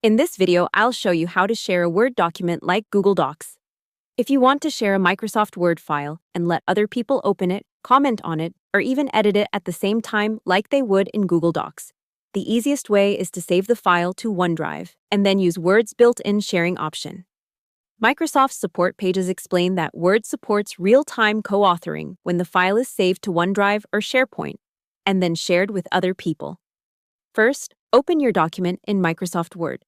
In this video, I'll show you how to share a Word document like Google Docs. If you want to share a Microsoft Word file and let other people open it, comment on it, or even edit it at the same time like they would in Google Docs, the easiest way is to save the file to OneDrive and then use Word's built-in sharing option. Microsoft's support pages explain that Word supports real-time co-authoring when the file is saved to OneDrive or SharePoint and then shared with other people. First, open your document in Microsoft Word.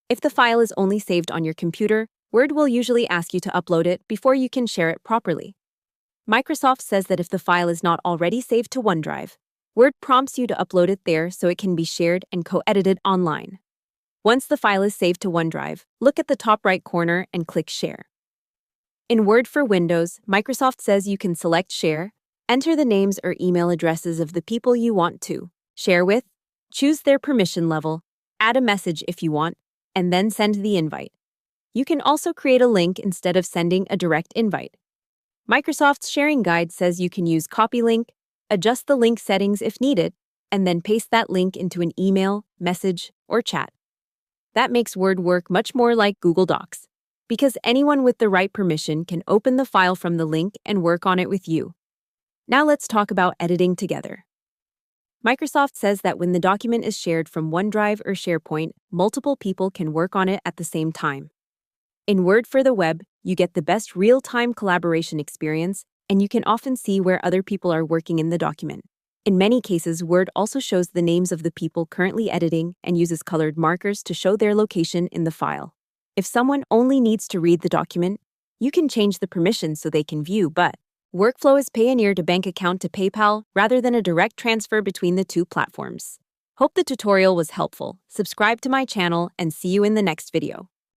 If the file is only saved on your computer, Word will usually ask you to upload it before you can share it properly. Microsoft says that if the file is not already saved to OneDrive, Word prompts you to upload it there so it can be shared and co-edited online. Once the file is saved to OneDrive, look at the top right corner and click Share. In Word for Windows, Microsoft says you can select Share, enter the names or email addresses of the people you want to share with, choose their permission level, add a message if you want, and then send the invite. You can also create a link instead of sending a direct invite. Microsoft's sharing guide says you can use copy link, adjust the link settings if needed, and then paste that link into an email, message, or chat. That makes Word work much more like Google Docs, because anyone with the right permission can open the file from the link and work on it with you. Now let's talk about editing together. Microsoft says that when the document is shared from OneDrive or SharePoint, multiple people can work on it at the same time. In Word for the web, you get the best real-time collaboration experience, and you can often see where other people are working in the document. In many cases, Word also shows the names of the people currently editing and uses colored markers to show their location in the file. If someone only needs to read the document, you can change the permissions so they can view, but workflow is Payoneer to bank account to PayPal rather than a direct transfer between the two platforms. Hope the tutorial was helpful. Subscribe to my channel and see you in the next video.